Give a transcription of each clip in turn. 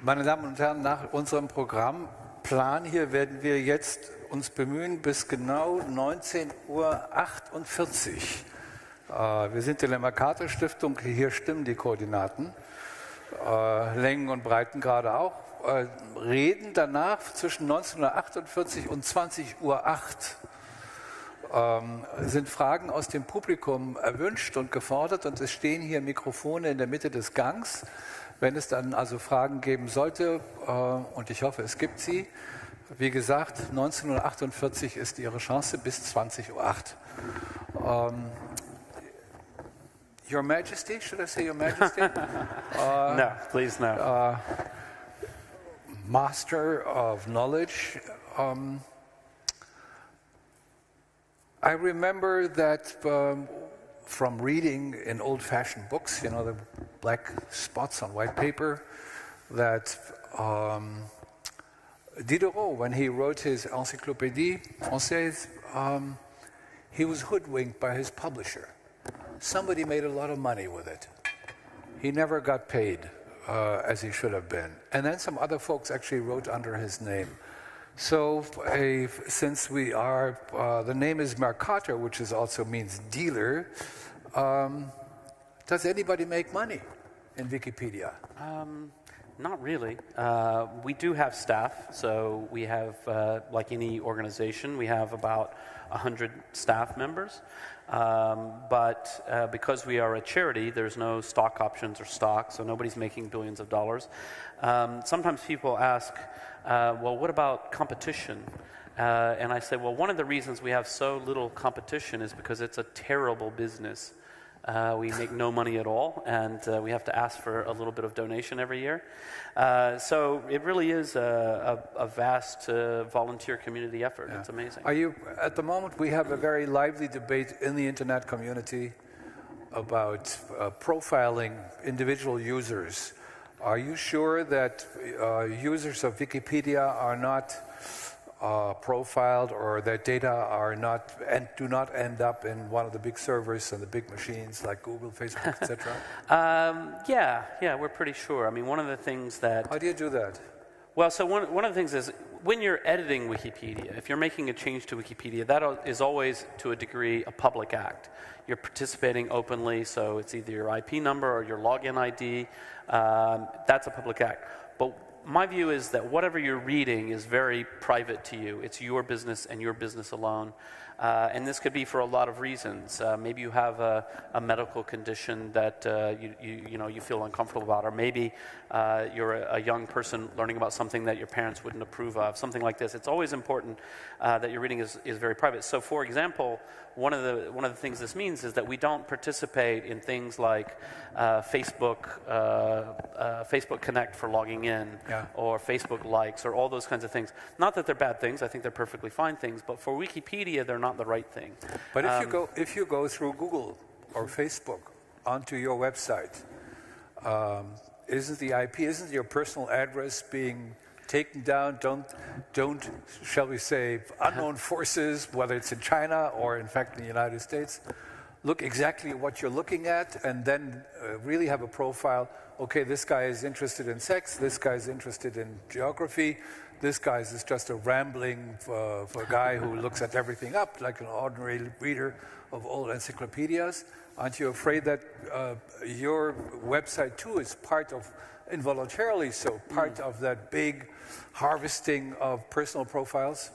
Meine Damen und Herren, nach unserem Programmplan hier werden wir jetzt uns bemühen, bis genau 19:48 Uhr. Wir sind in der Mercator Stiftung, hier stimmen die Koordinaten, Längen und Breitengrade auch. Reden danach zwischen 19:48 Uhr und 20:08 Uhr sind Fragen aus dem Publikum erwünscht und gefordert und es stehen hier Mikrofone in der Mitte des Gangs. Wenn es dann also Fragen geben sollte, und ich hoffe, es gibt sie, wie gesagt, 19:48 Uhr ist Ihre Chance bis 20:08 Uhr. Your Majesty, should I say Your Majesty? No, please no. Master of knowledge. I remember that from reading in old-fashioned books, you know, the black spots on white paper, that Diderot, when he wrote his Encyclopédie Française, he was hoodwinked by his publisher. Somebody made a lot of money with it. He never got paid as he should have been. And then some other folks actually wrote under his name. So since we are, the name is Mercator, which also means dealer, does anybody make money in Wikipedia? Not really. We do have staff, so we have, like any organization, we have about 100 staff members. But because we are a charity, there's no stock options or stock, so nobody's making billions of dollars. Sometimes people ask, well, what about competition? And I say, well, one of the reasons we have so little competition is because it's a terrible business. We make no money at all, and we have to ask for a little bit of donation every year. So it really is a vast volunteer community effort. Yeah. It's amazing. At the moment, we have a very lively debate in the internet community about profiling individual users. Are you sure that users of Wikipedia are not profiled, or their data are not and do not end up in one of the big servers and the big machines like Google, Facebook, etc.? Yeah, we're pretty sure. I mean, one of the things that... How do you do that? Well, so one of the things is, when you're editing Wikipedia, if you're making a change to Wikipedia, that is always, to a degree, a public act. You're participating openly, so it's either your IP number or your login ID. That's a public act. But my view is that whatever you're reading is very private to you. It's your business and your business alone. And this could be for a lot of reasons. Maybe you have a medical condition that you feel uncomfortable about, or maybe you're a young person learning about something that your parents wouldn't approve of, something like this. It's always important that your reading is very private. So, for example, one of the things this means is that we don't participate in things like Facebook Connect for logging in, or Facebook likes, or all those kinds of things. Not that they're bad things. I think they're perfectly fine things. But for Wikipedia, they're not the right thing. But if you go through Google or Facebook onto your website, isn't the IP, isn't your personal address being taken down? Don't, shall we say, unknown forces, whether it's in China or in fact in the United States, look exactly what you're looking at, and then really have a profile. Okay, this guy is interested in sex, this guy is interested in geography, this guy is just a rambling guy who looks at everything up like an ordinary reader of old encyclopedias. Aren't you afraid that your website too is part of, involuntarily so, part of that big harvesting of personal profiles?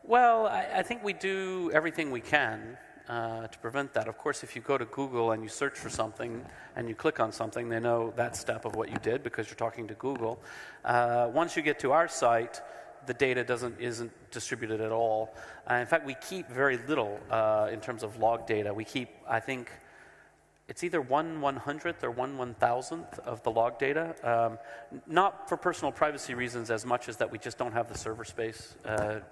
Well, I think we do everything we can to prevent that. Of course, if you go to Google and you search for something and you click on something, they know that step of what you did because you're talking to Google. Once you get to our site, the data isn't distributed at all. In fact, we keep very little in terms of log data. We keep, I think, it's either 1/100th or 1/1000th of the log data, not for personal privacy reasons as much as that we just don't have the server space.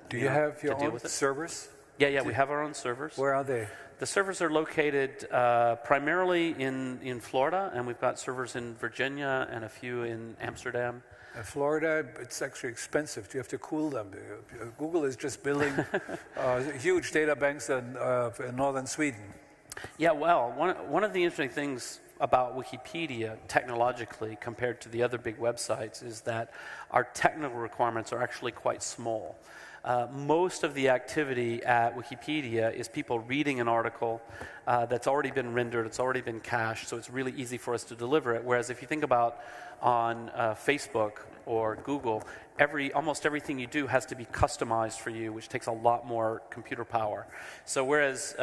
Do you have your own servers? Yeah, we have our own servers. Where are they? The servers are located primarily in Florida, and we've got servers in Virginia and a few in Amsterdam. In Florida, it's actually expensive. You have to cool them. Google is just building huge data banks in northern Sweden. Yeah, well, one of the interesting things about Wikipedia technologically compared to the other big websites is that our technical requirements are actually quite small. Most of the activity at Wikipedia is people reading an article that's already been rendered, it's already been cached, so it's really easy for us to deliver it. Whereas if you think about on Facebook or Google, almost everything you do has to be customized for you, which takes a lot more computer power. So whereas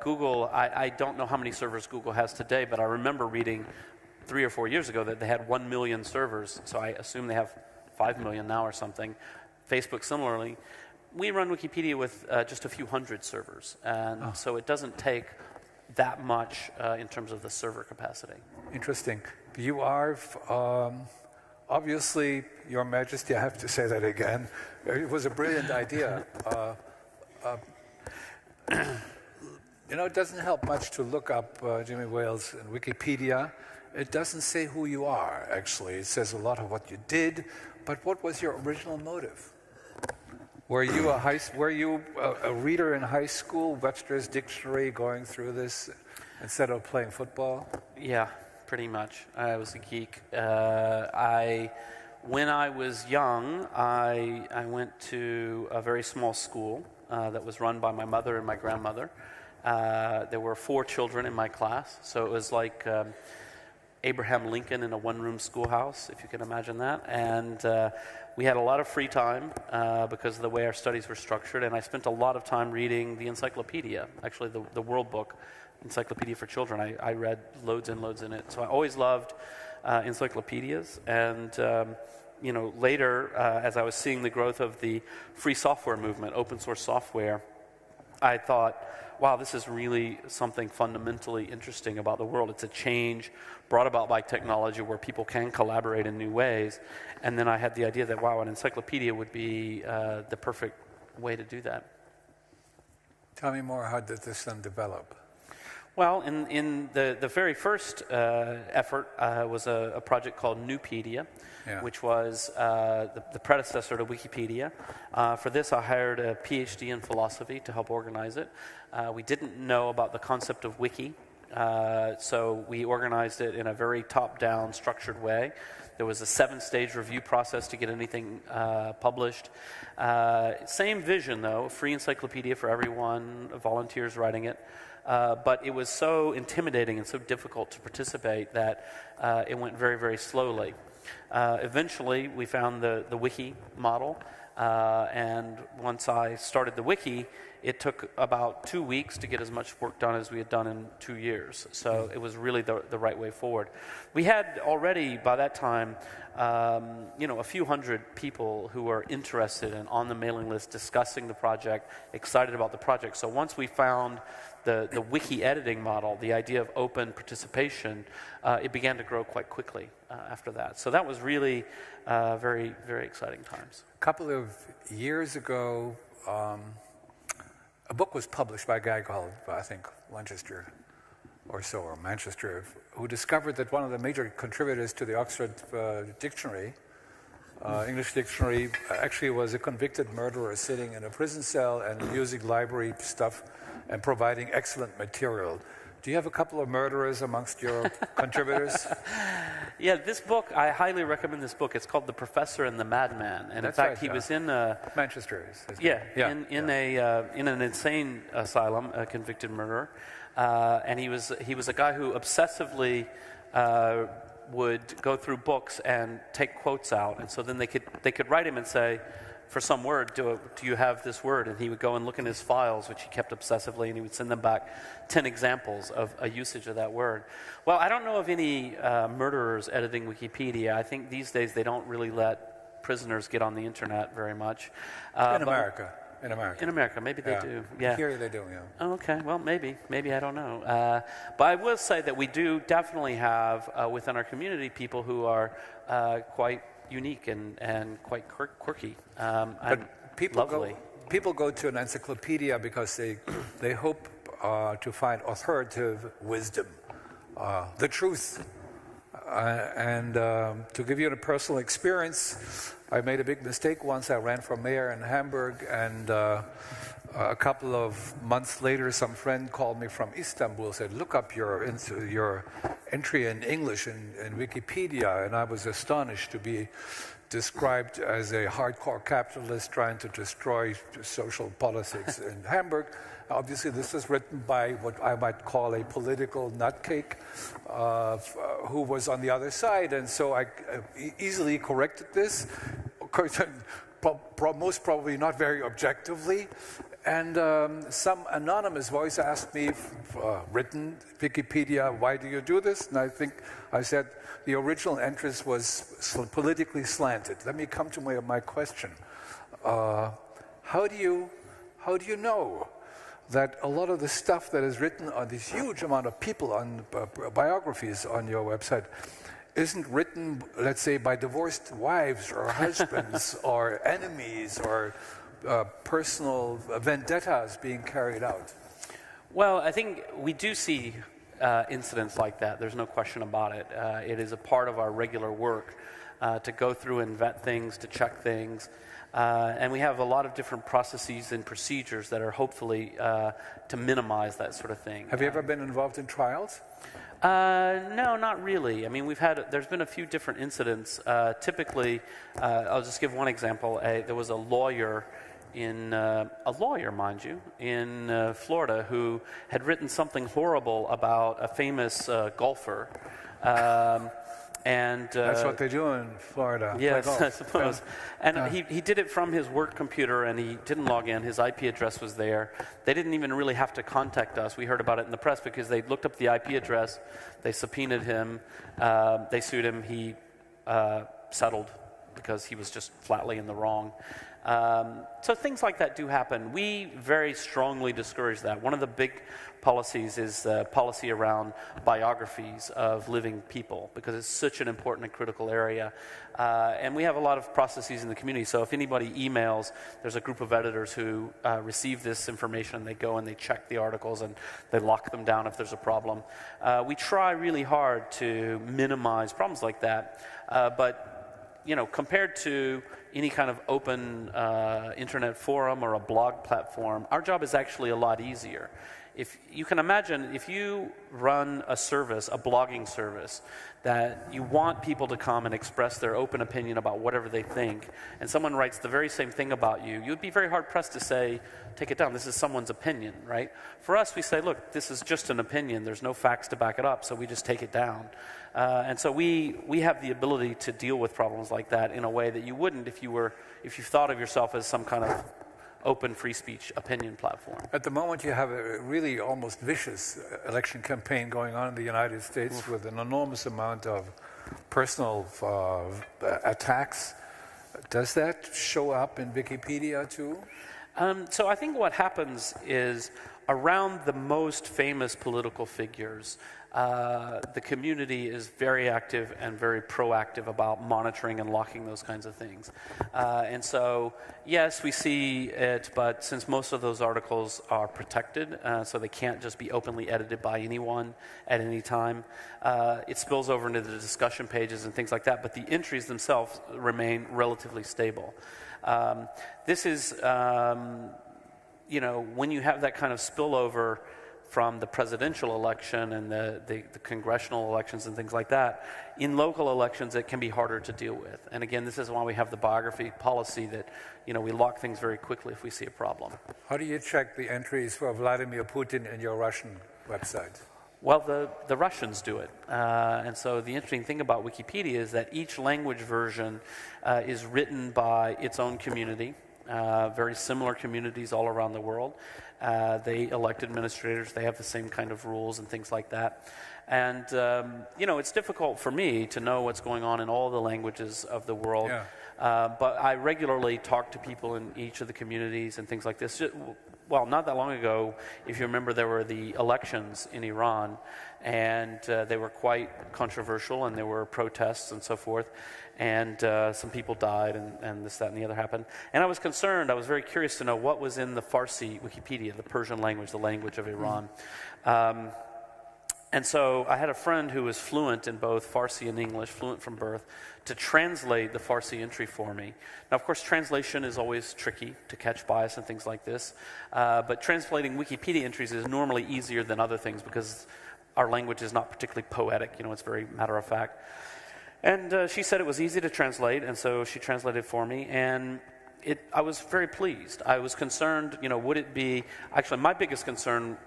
Google, I don't know how many servers Google has today, but I remember reading 3 or 4 years ago that they had 1 million servers, so I assume they have 5 million now or something. Facebook similarly. We run Wikipedia with just a few hundred servers, and so it doesn't take that much in terms of the server capacity. Interesting. You are, obviously, Your Majesty, I have to say that again, it was a brilliant idea. You know, it doesn't help much to look up Jimmy Wales in Wikipedia. It doesn't say who you are, actually. It says a lot of what you did, but what was your original motive? Were you a reader in high school, Webster's Dictionary, going through this instead of playing football? Yeah, pretty much. I was a geek. When I was young, I went to a very small school that was run by my mother and my grandmother. There were 4 children in my class, so it was like Abraham Lincoln in a one-room schoolhouse, if you can imagine that. And we had a lot of free time because of the way our studies were structured, and I spent a lot of time reading the encyclopedia, actually the World Book, Encyclopedia for Children. I read loads and loads in it. So I always loved encyclopedias. And later, as I was seeing the growth of the free software movement, open source software, I thought, wow, this is really something fundamentally interesting about the world. It's a change brought about by technology where people can collaborate in new ways. And then I had the idea that, wow, an encyclopedia would be the perfect way to do that. Tell me more, how did this then develop? Well, in the very first effort was a project called Newpedia, which was the predecessor to Wikipedia. For this, I hired a PhD in philosophy to help organize it. We didn't know about the concept of wiki, so we organized it in a very top-down, structured way. There was a 7-stage review process to get anything published. Same vision, though, free encyclopedia for everyone, volunteers writing it. But it was so intimidating and so difficult to participate that it went very, very slowly. Eventually, we found the wiki model, and once I started the wiki, it took about 2 weeks to get as much work done as we had done in 2 years. So it was really the right way forward. We had already, by that time, a few hundred people who were interested and on the mailing list discussing the project, excited about the project. So once we found the wiki editing model, the idea of open participation, it began to grow quite quickly after that. So that was really very, very exciting times. A couple of years ago, a book was published by a guy called, I think, Lancaster or Manchester, who discovered that one of the major contributors to the Oxford Dictionary, English Dictionary, actually was a convicted murderer sitting in a prison cell and using library stuff and providing excellent material. Do you have a couple of murderers amongst your contributors? Yeah, this book, I highly recommend this book. It's called The Professor and the Madman. And That's in fact, right, he was in a... Manchester. In an insane asylum, a convicted murderer. And he was a guy who obsessively would go through books and take quotes out. And so then they could write him and say, for some word, do you have this word? And he would go and look in his files, which he kept obsessively, and he would send them back 10 examples of a usage of that word. Well, I don't know of any murderers editing Wikipedia. I think these days they don't really let prisoners get on the internet very much. In America, maybe they do. Yeah. Here they do, yeah. Oh, okay, well, maybe, I don't know. But I will say that we do definitely have within our community people who are quite unique and quite quirky. People go to an encyclopedia because they hope to find authoritative wisdom, the truth. And to give you a personal experience, I made a big mistake once. I ran for mayor in Hamburg, and A couple of months later, some friend called me from Istanbul, said, look up your entry in English in Wikipedia. And I was astonished to be described as a hardcore capitalist trying to destroy social politics in Hamburg. Obviously, this is written by what I might call a political nutcake who was on the other side. And so I easily corrected this, most probably not very objectively. And some anonymous voice asked me, written Wikipedia, why do you do this? And I said, the original interest was politically slanted. Let me come to my question. How do you know that a lot of the stuff that is written on this huge amount of people on biographies on your website isn't written, let's say, by divorced wives or husbands or enemies or personal vendettas being carried out? Well, I think we do see incidents like that. There's no question about it. It is a part of our regular work to go through and vet things, to check things. And we have a lot of different processes and procedures that are hopefully to minimize that sort of thing. Have you ever been involved in trials? No, not really. I mean, there's been a few different incidents. Typically, I'll just give one example. There was a lawyer, mind you, in Florida who had written something horrible about a famous golfer. And that's what they do in Florida. Yes, I suppose. And he did it from his work computer, and he didn't log in. His IP address was there. They didn't even really have to contact us. We heard about it in the press because they looked up the IP address. They subpoenaed him. They sued him. He settled because he was just flatly in the wrong. So things like that do happen. We very strongly discourage that. One of the big policies is the policy around biographies of living people, because it's such an important and critical area. And we have a lot of processes in the community. So if anybody emails, there's a group of editors who receive this information, and they go and they check the articles and they lock them down if there's a problem. We try really hard to minimize problems like that, but you know, compared to any kind of open internet forum or a blog platform, our job is actually a lot easier. If you can imagine, if you run a service, a blogging service, that you want people to come and express their open opinion about whatever they think, and someone writes the very same thing about you, you'd be very hard-pressed to say, take it down, this is someone's opinion, right? For us, we say, look, this is just an opinion, there's no facts to back it up, so we just take it down. And so we have the ability to deal with problems like that in a way that you wouldn't if you thought of yourself as some kind of open free speech opinion platform. At the moment, you have a really almost vicious election campaign going on in the United States with an enormous amount of personal attacks. Does that show up in Wikipedia too? So I think what happens is around the most famous political figures, the community is very active and very proactive about monitoring and locking those kinds of things. And so, yes, we see it, but since most of those articles are protected, so they can't just be openly edited by anyone at any time, it spills over into the discussion pages and things like that, but the entries themselves remain relatively stable. This is, you know, when you have that kind of spillover from the presidential election and the congressional elections and things like that, in local elections it can be harder to deal with. And again, this is why we have the biography policy that, you know, we lock things very quickly if we see a problem. How do you check the entries for Vladimir Putin in your Russian website? Well, the Russians do it. And so the interesting thing about Wikipedia is that each language version is written by its own community, very similar communities all around the world. They elect administrators, they have the same kind of rules and things like that. And, you know, it's difficult for me to know what's going on in all the languages of the world. Yeah. But I regularly talk to people in each of the communities and things like this. Well, not that long ago, if you remember, there were the elections in Iran, and they were quite controversial, and there were protests and so forth, and some people died, and this, that, and the other happened. And I was concerned, I was very curious to know what was in the Farsi Wikipedia, the Persian language, the language of Iran. And so I had a friend who was fluent in both Farsi and English, fluent from birth, to translate the Farsi entry for me. Now, of course, translation is always tricky to catch bias and things like this, but translating Wikipedia entries is normally easier than other things because our language is not particularly poetic, it's very matter of fact. And she said it was easy to translate, and so she translated for me, and I was very pleased. I was concerned, would it be, actually my biggest concern,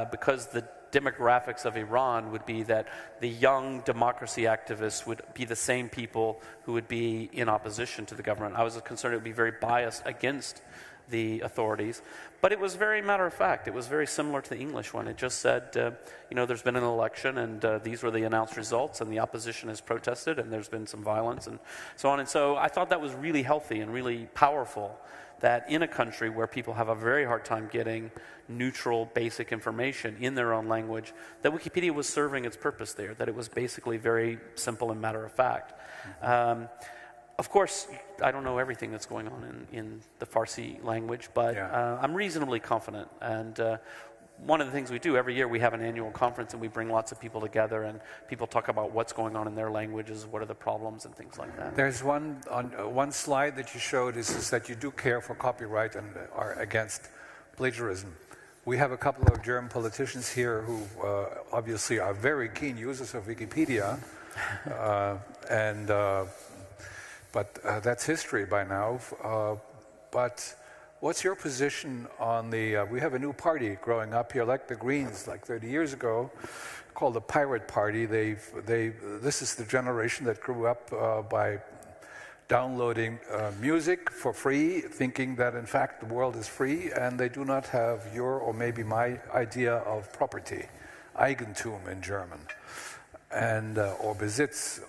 because the demographics of Iran would be that the young democracy activists would be the same people who would be in opposition to the government. I was concerned it would be very biased against the authorities, but it was very matter of fact. It was very similar to the English one. It just said, there's been an election, and these were the announced results, and the opposition has protested, and there's been some violence, and so on. And so I thought that was really healthy and really powerful, that in a country where people have a very hard time getting neutral, basic information in their own language, that Wikipedia was serving its purpose there, that it was basically very simple and matter of fact. Of course, I don't know everything that's going on in the Farsi language, but I'm reasonably confident. And one of the things we do every year, we have an annual conference, and we bring lots of people together, and people talk about what's going on in their languages, what are the problems, and things like that. There's one slide that you showed is that you do care for copyright and are against plagiarism. We have a couple of German politicians here who obviously are very keen users of Wikipedia, but that's history by now. But what's your position on we have a new party growing up here, like the Greens, like 30 years ago, called the Pirate Party. This is the generation that grew up by downloading music for free, thinking that in fact the world is free, and they do not have your or maybe my idea of property, Eigentum in German, and or Besitz,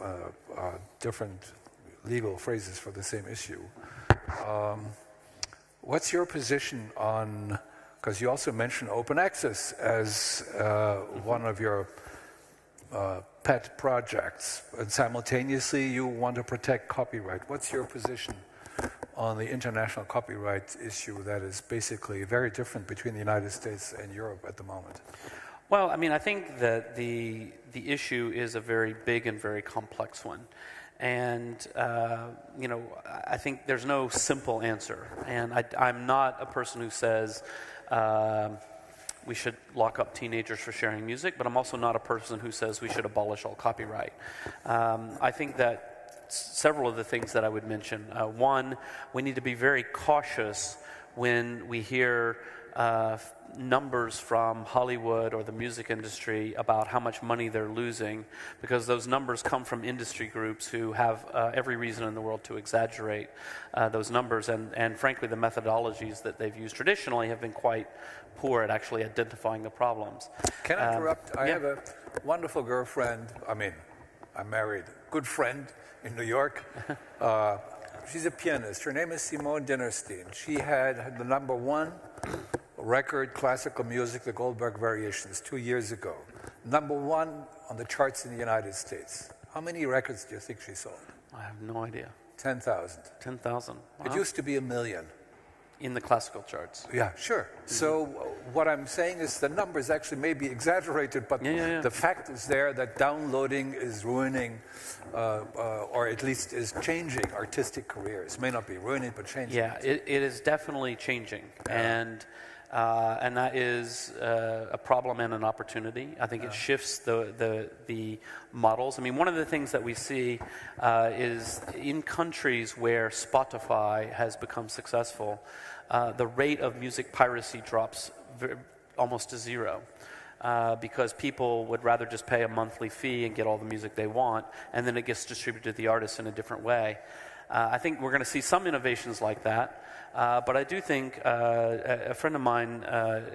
different legal phrases for the same issue. What's your position on, because you also mentioned open access as one of your pet projects, and simultaneously you want to protect copyright. What's your position on the international copyright issue that is basically very different between the United States and Europe at the moment? Well, I think that the issue is a very big and very complex one. And, I think there's no simple answer. And I'm not a person who says we should lock up teenagers for sharing music, but I'm also not a person who says we should abolish all copyright. I think that several of the things that I would mention. One, we need to be very cautious when we hear numbers from Hollywood or the music industry about how much money they're losing, because those numbers come from industry groups who have every reason in the world to exaggerate those numbers, and frankly the methodologies that they've used traditionally have been quite poor at actually identifying the problems. Can I interrupt? I have a wonderful girlfriend, I'm married, good friend in New York. She's a pianist. Her name is Simone Dinnerstein. She had the #1 record, classical music, the Goldberg Variations, 2 years ago. #1 on the charts in the United States. How many records do you think she sold? I have no idea. 10,000. 10,000. Wow. It used to be 1 million. In the classical charts. Yeah, sure. Mm-hmm. So what I'm saying is the numbers actually may be exaggerated, but the fact is there that downloading is ruining, or at least is changing artistic careers. May not be ruining, but changing. Yeah, it is definitely changing. And that is a problem and an opportunity. I think it shifts the models. One of the things that we see is in countries where Spotify has become successful, the rate of music piracy drops almost to zero. Because people would rather just pay a monthly fee and get all the music they want, and then it gets distributed to the artists in a different way. I think we're going to see some innovations like that. But I do think a friend of mine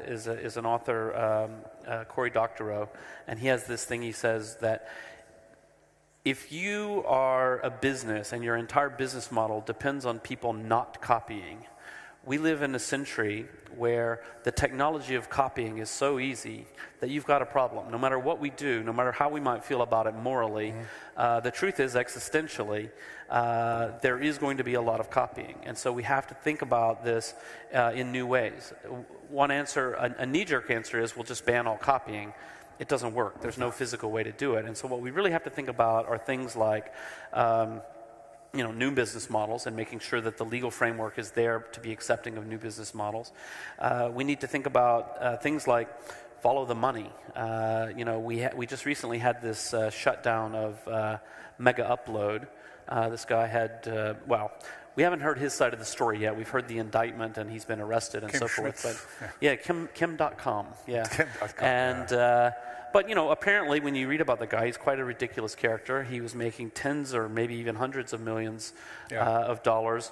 is an author, Cory Doctorow, and he has this thing he says that if you are a business and your entire business model depends on people not copying, We live in a century where the technology of copying is so easy that you've got a problem. No matter what we do, no matter how we might feel about it morally, the truth is, existentially, there is going to be a lot of copying. And so we have to think about this in new ways. One answer, a knee-jerk answer is, we'll just ban all copying. It doesn't work. There's no physical way to do it. And so what we really have to think about are things like new business models and making sure that the legal framework is there to be accepting of new business models. We need to think about things like follow the money. We just recently had this shutdown of Mega Upload. This guy had, we haven't heard his side of the story yet. We've heard the indictment, and he's been arrested and Kim so Schmitz. forth. But Kim.com. Yeah. Kim.com. And but apparently, when you read about the guy, he's quite a ridiculous character. He was making tens or maybe even hundreds of millions of dollars,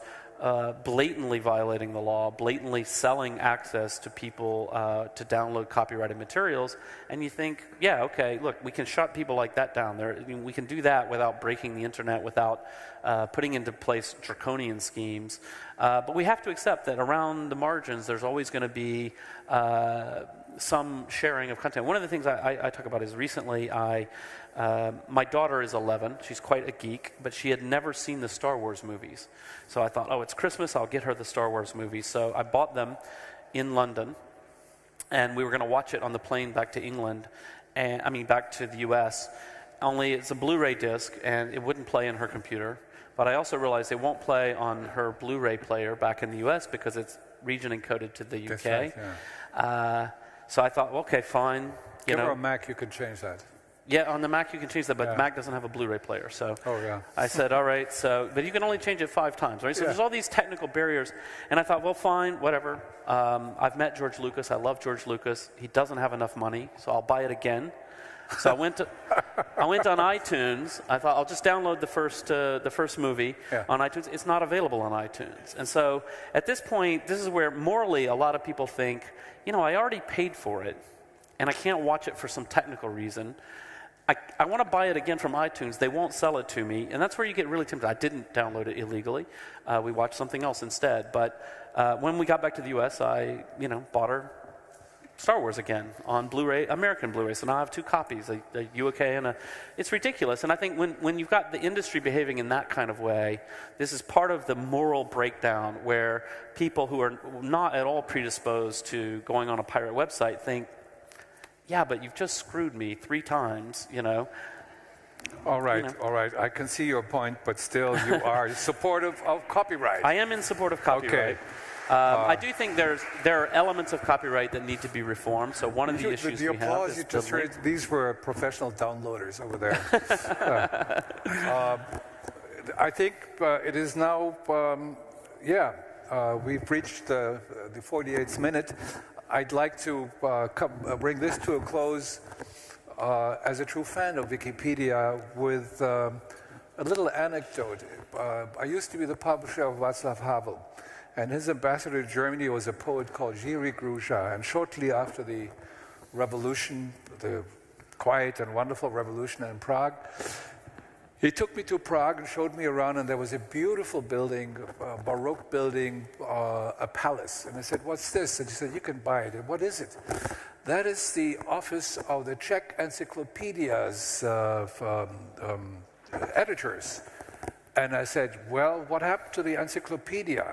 blatantly violating the law, blatantly selling access to people to download copyrighted materials. And you think, okay, look, we can shut people like that down. We can do that without breaking the internet, without putting into place draconian schemes. But we have to accept that around the margins, there's always going to be some sharing of content. One of the things I talk about is recently my daughter is 11. She's quite a geek, but she had never seen the Star Wars movies. So I thought, it's Christmas, I'll get her the Star Wars movies. So I bought them in London, and we were going to watch it on the plane back to England, back to the US. Only it's a Blu-ray disc, and it wouldn't play in her computer. But I also realized it won't play on her Blu-ray player back in the US because it's region encoded to the UK. That's right, yeah. So I thought, okay, fine. Give her a Mac, you can change that. Yeah, on the Mac you can change that, but Mac doesn't have a Blu-ray player. So I said, all right, but you can only change it 5 times, right? So there's all these technical barriers. And I thought, well, fine, whatever. I've met George Lucas. I love George Lucas. He doesn't have enough money, so I'll buy it again. So I went on iTunes. I thought, I'll just download the first movie on iTunes. It's not available on iTunes. And so at this point, this is where morally a lot of people think, I already paid for it, and I can't watch it for some technical reason. I want to buy it again from iTunes. They won't sell it to me, and that's where you get really tempted. I didn't download it illegally. We watched something else instead. But when we got back to the U.S., I bought her Star Wars again on Blu-ray, American Blu-ray. So now I have 2 copies, a UK and it's ridiculous. And I think when you've got the industry behaving in that kind of way, this is part of the moral breakdown where people who are not at all predisposed to going on a pirate website think, yeah, but you've just screwed me 3 times, All right. I can see your point, but still you are supportive of copyright. I am in support of copyright. Okay. I do think there are elements of copyright that need to be reformed. So one of the issues we have is the applause you just heard, these were professional downloaders over there. I think it is now, we've reached the 48th minute. I'd like to bring this to a close as a true fan of Wikipedia with a little anecdote. I used to be the publisher of Václav Havel, and his ambassador to Germany was a poet called Jiří Gruša. And shortly after the revolution, the quiet and wonderful revolution in Prague, he took me to Prague and showed me around, and there was a beautiful building, a Baroque building, a palace. And I said, what's this? And he said, you can buy it. And what is it? That is the office of the Czech encyclopedia's editors. And I said, well, what happened to the encyclopedia?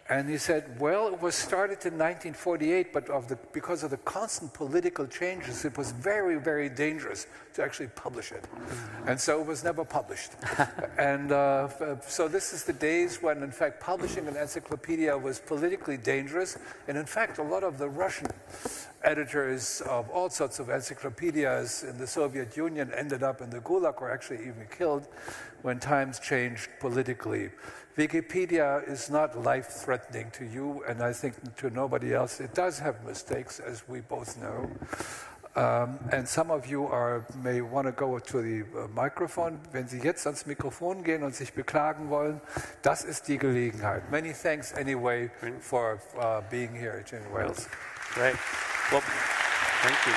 And he said, well, it was started in 1948, but because of the constant political changes, it was very, very dangerous to actually publish it. And so it was never published. And so this is the days when, in fact, publishing an encyclopedia was politically dangerous. And in fact, a lot of the Russian editors of all sorts of encyclopedias in the Soviet Union ended up in the Gulag or actually even killed when times changed politically. Wikipedia is not life-threatening to you, and I think to nobody else. It does have mistakes, as we both know. And some of you may want to go to the microphone. Wenn Sie jetzt ans Mikrofon gehen und sich beklagen wollen, das ist die Gelegenheit. Many thanks anyway for being here at Jane Wales. Great. Well, thank you.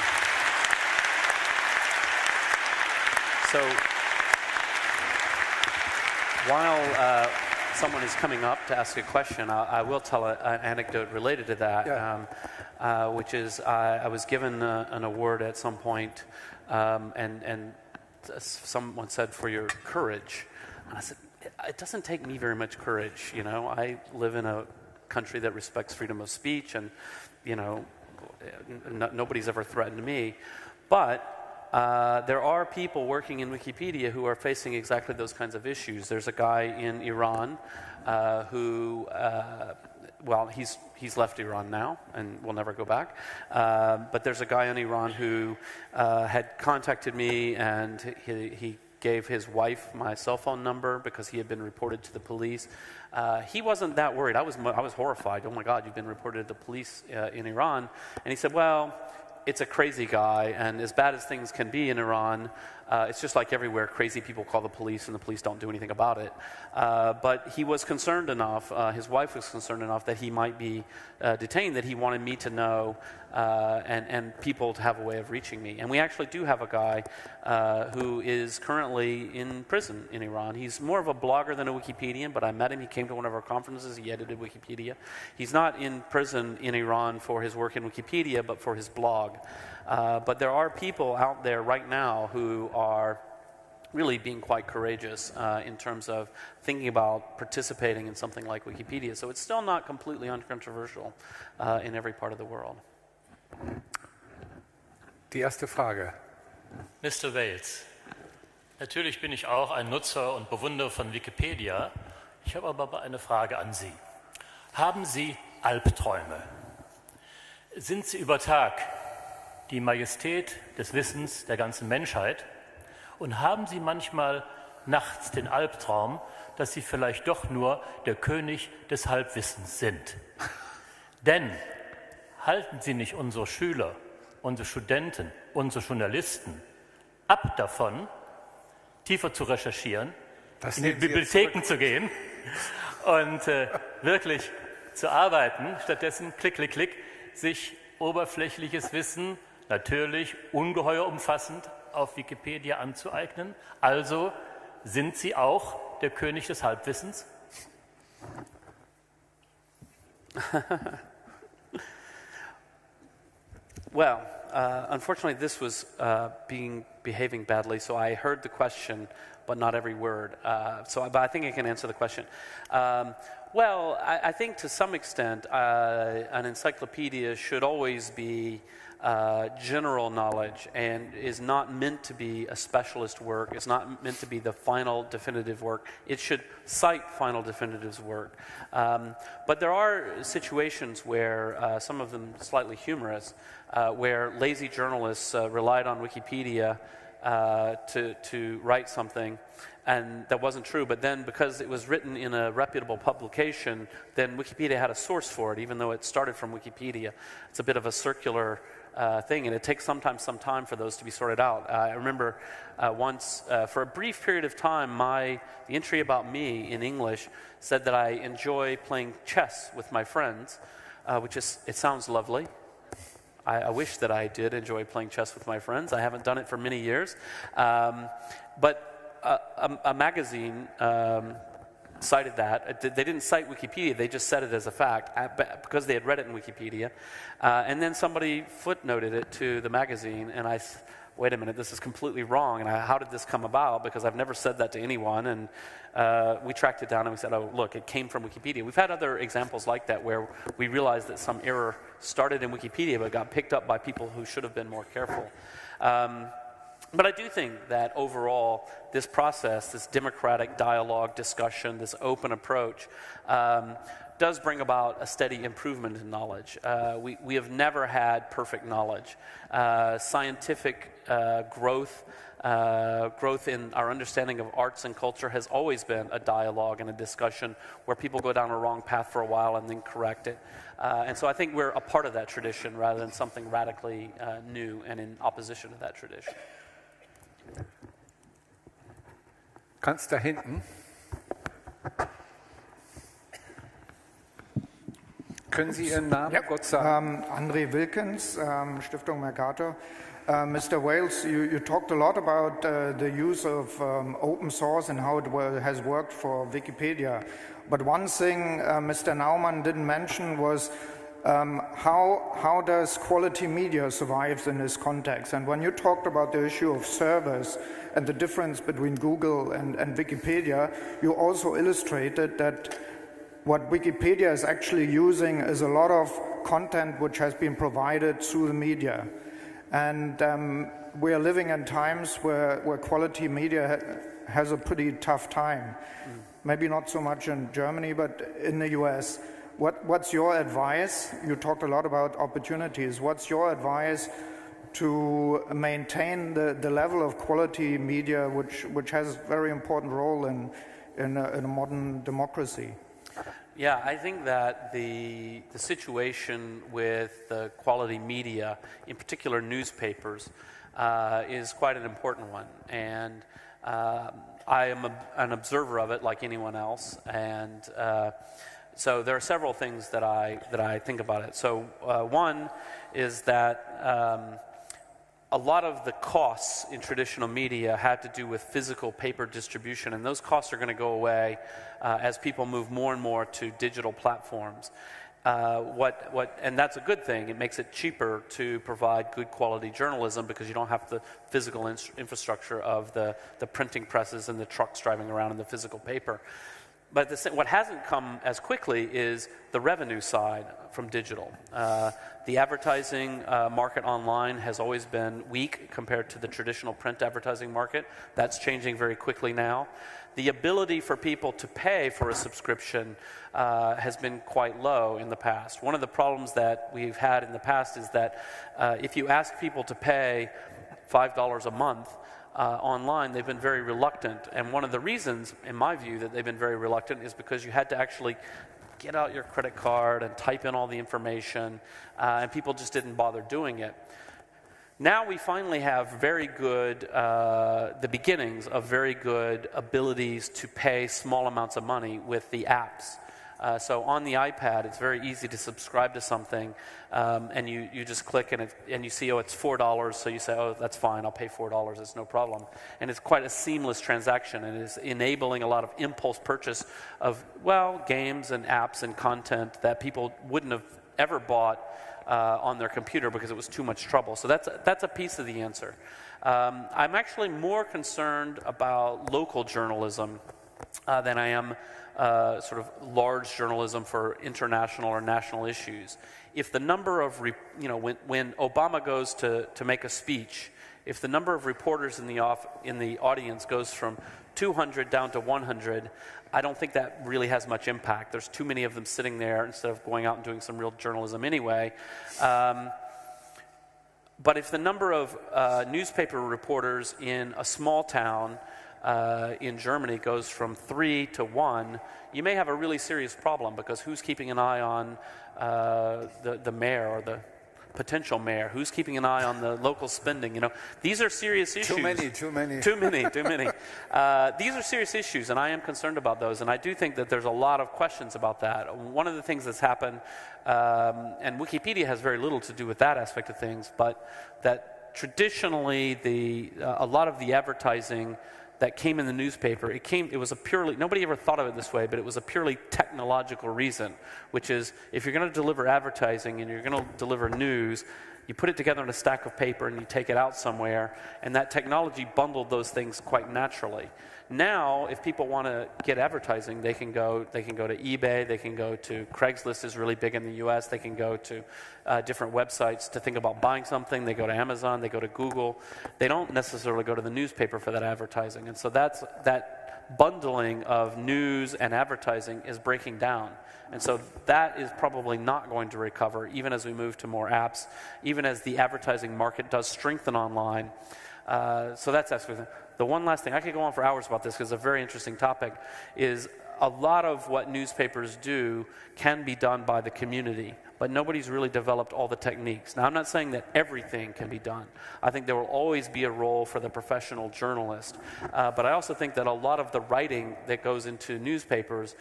So, someone is coming up to ask a question, I will tell an anecdote related to that, which is I was given an award at some point, and someone said, for your courage. And I said, it doesn't take me very much courage, you know. I live in a country that respects freedom of speech, and, you know, nobody's ever threatened me. But there are people working in Wikipedia who are facing exactly those kinds of issues. There's a guy in Iran who, well, he's left Iran now and will never go back. But there's a guy in Iran who had contacted me, and he gave his wife my cell phone number because he had been reported to the police. He wasn't that worried. I was horrified. Oh my God, you've been reported to the police in Iran. And he said, well, it's a crazy guy, and as bad as things can be in Iran, it's just like everywhere. Crazy people call the police, and the police don't do anything about it. But he was concerned enough, his wife was concerned enough that he might be detained, that he wanted me to know and people to have a way of reaching me. And we actually do have a guy who is currently in prison in Iran. He's more of a blogger than a Wikipedian, but I met him. He came to one of our conferences. He edited Wikipedia. He's not in prison in Iran for his work in Wikipedia, but for his blog. But there are people out there right now who are really being quite courageous in terms of thinking about participating in something like Wikipedia. So it's still not completely uncontroversial in every part of the world. Die erste Frage. Mr. Wales, natürlich bin ich auch ein Nutzer und Bewunderer von Wikipedia. Ich habe aber eine Frage an Sie. Haben Sie Albträume? Sind Sie über Tag die Majestät des Wissens der ganzen Menschheit? Und haben Sie manchmal nachts den Albtraum, dass Sie vielleicht doch nur der König des Halbwissens sind? Denn halten Sie nicht unsere Schüler, unsere Studenten, unsere Journalisten ab davon, tiefer zu recherchieren, in die Bibliotheken zu gehen und wirklich zu arbeiten, stattdessen klick, klick, klick, sich oberflächliches Wissen, natürlich ungeheuer umfassend, auf Wikipedia anzueignen? Also sind Sie auch der König des Halbwissens? Well, unfortunately, this was behaving badly, so I heard the question, but not every word. But I think I can answer the question. Well, I think to some extent, an encyclopedia should always be general knowledge and is not meant to be a specialist work. It's not meant to be the final definitive work. It should cite final definitive work. But there are situations where, some of them slightly humorous, where lazy journalists relied on Wikipedia to write something, and that wasn't true. But then, because it was written in a reputable publication, then Wikipedia had a source for it, even though it started from Wikipedia. It's a bit of a circular thing, and it takes sometimes some time for those to be sorted out. I remember once, for a brief period of time, the entry about me in English said that I enjoy playing chess with my friends, it sounds lovely. I wish that I did enjoy playing chess with my friends. I haven't done it for many years. But a magazine cited that. They didn't cite Wikipedia, they just said it as a fact because they had read it in Wikipedia. And then somebody footnoted it to the magazine, and I said, wait a minute, this is completely wrong. And how did this come about? Because I've never said that to anyone. And we tracked it down and we said, oh, look, it came from Wikipedia. We've had other examples like that where we realized that some error started in Wikipedia but got picked up by people who should have been more careful. But I do think that overall, this process, this democratic dialogue, discussion, this open approach, does bring about a steady improvement in knowledge. We have never had perfect knowledge. Scientific growth in our understanding of arts and culture has always been a dialogue and a discussion where people go down a wrong path for a while and then correct it. And so I think we're a part of that tradition rather than something radically new and in opposition to that tradition. Ganz da hinten. Können Sie Ihren Namen kurz sagen? André Wilkins, Stiftung Mercator. Mr. Wales, you talked a lot about the use of open source and how it has worked for Wikipedia. But one thing Mr. Naumann didn't mention was how does quality media survive in this context? And when you talked about the issue of servers and the difference between Google and Wikipedia, you also illustrated that what Wikipedia is actually using is a lot of content which has been provided through the media. And we are living in times where quality media has a pretty tough time. Maybe not so much in Germany, but in the US. What's your advice? You talked a lot about opportunities. What's your advice to maintain the level of quality media, which has a very important role in a modern democracy? Yeah, I think that the situation with the quality media, in particular newspapers, is quite an important one. And I am an observer of it like anyone else. And so there are several things that I think about it. So one is that a lot of the costs in traditional media had to do with physical paper distribution, and those costs are going to go away as people move more and more to digital platforms. And that's a good thing. It makes it cheaper to provide good quality journalism because you don't have the physical infrastructure of the printing presses and the trucks driving around in the physical paper. But what hasn't come as quickly is the revenue side from digital. The advertising market online has always been weak compared to the traditional print advertising market. That's changing very quickly now. The ability for people to pay for a subscription has been quite low in the past. One of the problems that we've had in the past is that if you ask people to pay $5 a month, online, they've been very reluctant. And one of the reasons, in my view, that they've been very reluctant is because you had to actually get out your credit card and type in all the information, and people just didn't bother doing it. Now we finally have very good, the beginnings of very good abilities to pay small amounts of money with the apps. So on the iPad, it's very easy to subscribe to something, and you just click and you see, oh, it's $4, so you say, oh, that's fine, I'll pay $4, it's no problem. And it's quite a seamless transaction, and it's enabling a lot of impulse purchase of, well, games and apps and content that people wouldn't have ever bought on their computer because it was too much trouble. So that's a piece of the answer. I'm actually more concerned about local journalism than I am sort of large journalism for international or national issues. If the number of, when Obama goes to make a speech, if the number of reporters in the audience goes from 200 down to 100, I don't think that really has much impact. There's too many of them sitting there instead of going out and doing some real journalism anyway. But if the number of newspaper reporters in a small town in Germany goes from 3 to 1, you may have a really serious problem, because who's keeping an eye on the mayor or the potential mayor? Who's keeping an eye on the local spending? These are serious issues. Too many. These are serious issues, and I am concerned about those, and I do think that there's a lot of questions about that. One of the things that's happened, and Wikipedia has very little to do with that aspect of things, but that traditionally a lot of the advertising that came in the newspaper, it was a purely, nobody ever thought of it this way, but it was a purely technological reason, which is, if you're going to deliver advertising and you're going to deliver news, you put it together in a stack of paper and you take it out somewhere, and that technology bundled those things quite naturally. Now, if people want to get advertising, they can go to eBay, they can go to Craigslist is really big in the US, they can go to different websites to think about buying something, they go to Amazon, they go to Google. They don't necessarily go to the newspaper for that advertising. And so that bundling of news and advertising is breaking down. And so that is probably not going to recover, even as we move to more apps, even as the advertising market does strengthen online. So that's actually the one last thing. I could go on for hours about this because it's a very interesting topic, is a lot of what newspapers do can be done by the community, but nobody's really developed all the techniques. Now, I'm not saying that everything can be done. I think there will always be a role for the professional journalist, but I also think that a lot of the writing that goes into newspapers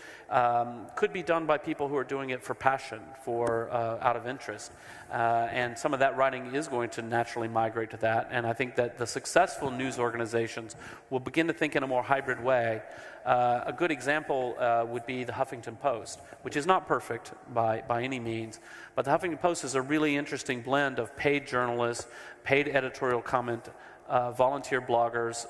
could be done by people who are doing it for passion, for out of interest. And some of that writing is going to naturally migrate to that. And I think that the successful news organizations will begin to think in a more hybrid way. A good example would be the Huffington Post, which is not perfect by any means, but the Huffington Post is a really interesting blend of paid journalists, paid editorial comment, volunteer bloggers.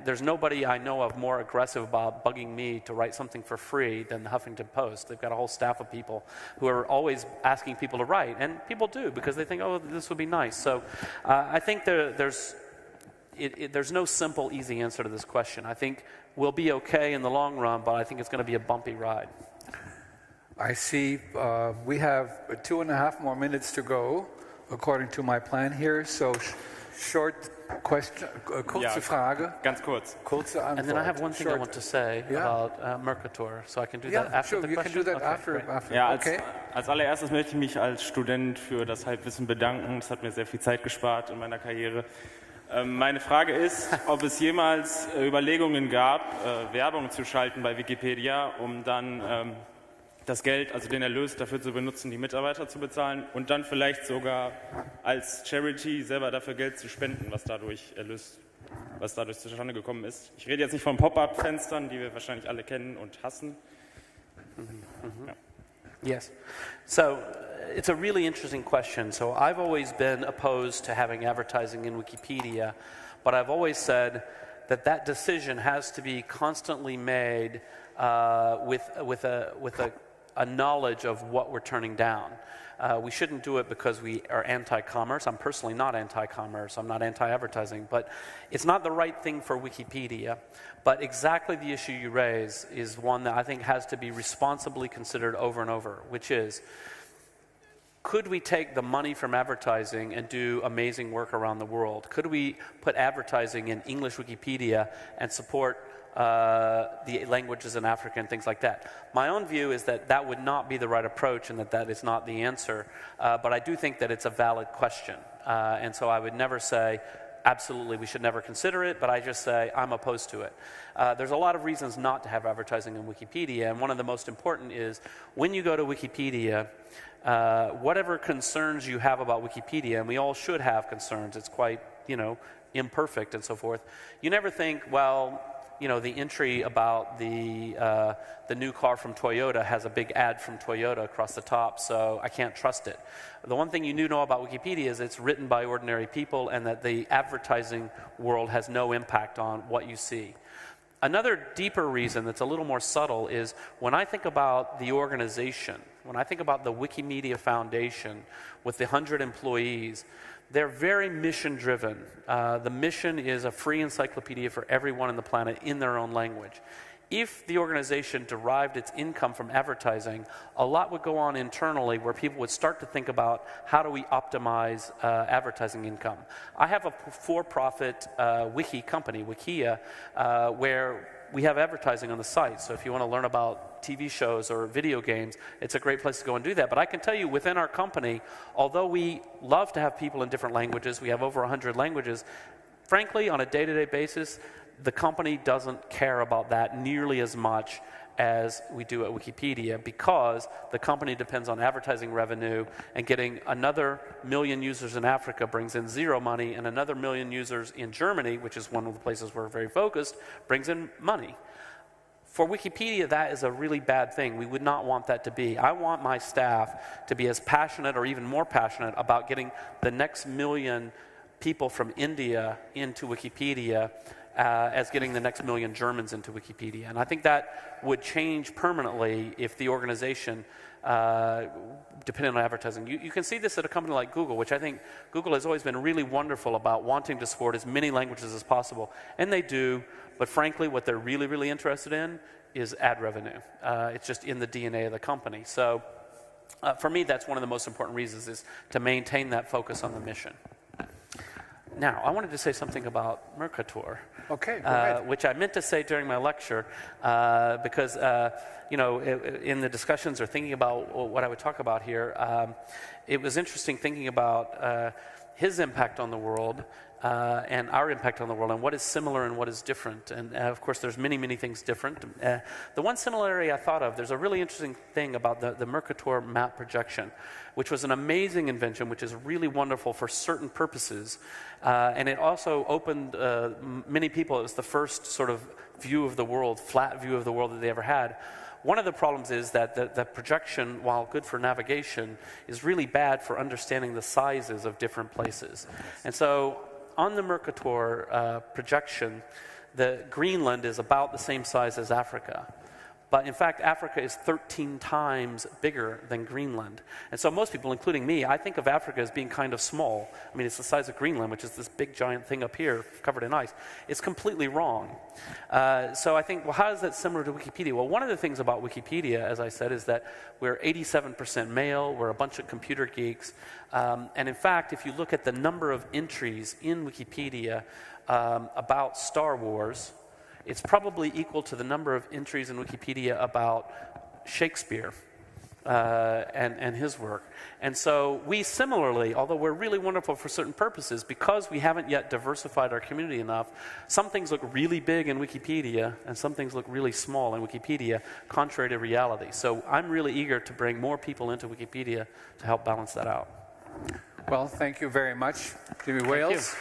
There's nobody I know of more aggressive about bugging me to write something for free than the Huffington Post. They've got a whole staff of people who are always asking people to write, and people do because they think, oh, this would be nice. So I think there's no simple, easy answer to this question. I think we'll be okay in the long run, but I think it's going to be a bumpy ride. I see we have 2.5 more minutes to go, according to my plan here. So short question, kurze Frage. Ganz kurz. Kurze Antwort. And then I have one thing I want to say about Mercator, so I can do that after the question. You can do that after. Ja, okay. Als allererstes möchte ich mich als Student für das Halbwissen bedanken. Das hat mir sehr viel Zeit gespart in meiner Karriere. Meine Frage ist, ob es jemals Überlegungen gab, Werbung zu schalten bei Wikipedia, um dann das Geld, also den Erlös dafür zu benutzen, die Mitarbeiter zu bezahlen und dann vielleicht sogar als Charity selber dafür Geld zu spenden, was dadurch zustande gekommen ist. Ich rede jetzt nicht von Pop-up-Fenstern, die wir wahrscheinlich alle kennen und hassen. Ja. Yes. So it's a really interesting question. So I've always been opposed to having advertising in Wikipedia, but I've always said that decision has to be constantly made with a knowledge of what we're turning down. We shouldn't do it because we are anti-commerce. I'm personally not anti-commerce. I'm not anti-advertising. But it's not the right thing for Wikipedia. But exactly the issue you raise is one that I think has to be responsibly considered over and over, which is, could we take the money from advertising and do amazing work around the world? Could we put advertising in English Wikipedia and support the languages in Africa and things like that? My own view is that would not be the right approach and that is not the answer, but I do think that it's a valid question. And so I would never say, absolutely, we should never consider it, but I just say I'm opposed to it. There's a lot of reasons not to have advertising in Wikipedia, and one of the most important is when you go to Wikipedia, whatever concerns you have about Wikipedia, and we all should have concerns, it's quite, imperfect and so forth, you never think, well, the entry about the new car from Toyota has a big ad from Toyota across the top, so I can't trust it. The one thing you do know about Wikipedia is it's written by ordinary people and that the advertising world has no impact on what you see. Another deeper reason that's a little more subtle is when I think about the organization, when I think about the Wikimedia Foundation with the 100 employees, they're very mission-driven. The mission is a free encyclopedia for everyone on the planet in their own language. If the organization derived its income from advertising, a lot would go on internally where people would start to think about how do we optimize advertising income. I have a for-profit wiki company, Wikia, where we have advertising on the site. So if you want to learn about TV shows or video games, it's a great place to go and do that. But I can tell you within our company, although we love to have people in different languages, we have over 100 languages, frankly, on a day-to-day basis, the company doesn't care about that nearly as much as we do at Wikipedia because the company depends on advertising revenue, and getting another 1 million users in Africa brings in zero money, and another 1 million users in Germany, which is one of the places we're very focused, brings in money. For Wikipedia, that is a really bad thing. We would not want that to be. I want my staff to be as passionate or even more passionate about getting the next 1 million people from India into Wikipedia as getting the next 1 million Germans into Wikipedia. And I think that would change permanently if the organization depended on advertising. You can see this at a company like Google, which I think Google has always been really wonderful about wanting to support as many languages as possible. And they do, but frankly, what they're really, really interested in is ad revenue. It's just in the DNA of the company. So for me, that's one of the most important reasons, is to maintain that focus on the mission. Now, I wanted to say something about Mercator. Okay, go ahead. Which I meant to say during my lecture, because in the discussions or thinking about what I would talk about here, it was interesting thinking about his impact on the world and our impact on the world, and what is similar and what is different. And of course, there's many, many things different. The one similarity I thought of, there's a really interesting thing about the Mercator map projection, which was an amazing invention, which is really wonderful for certain purposes. And it also opened many people. It was the first sort of view of the world, flat view of the world that they ever had. One of the problems is that the projection, while good for navigation, is really bad for understanding the sizes of different places. And so on the Mercator projection, the Greenland is about the same size as Africa. But in fact, Africa is 13 times bigger than Greenland. And so most people, including me, I think of Africa as being kind of small. I mean, it's the size of Greenland, which is this big giant thing up here covered in ice. It's completely wrong. So I think, well, how is that similar to Wikipedia? Well, one of the things about Wikipedia, as I said, is that we're 87% male, we're a bunch of computer geeks. And in fact, if you look at the number of entries in Wikipedia about Star Wars, it's probably equal to the number of entries in Wikipedia about Shakespeare and his work. And so we similarly, although we're really wonderful for certain purposes, because we haven't yet diversified our community enough, some things look really big in Wikipedia and some things look really small in Wikipedia, contrary to reality. So I'm really eager to bring more people into Wikipedia to help balance that out. Well, thank you very much, Jimmy Wales.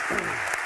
Thank you.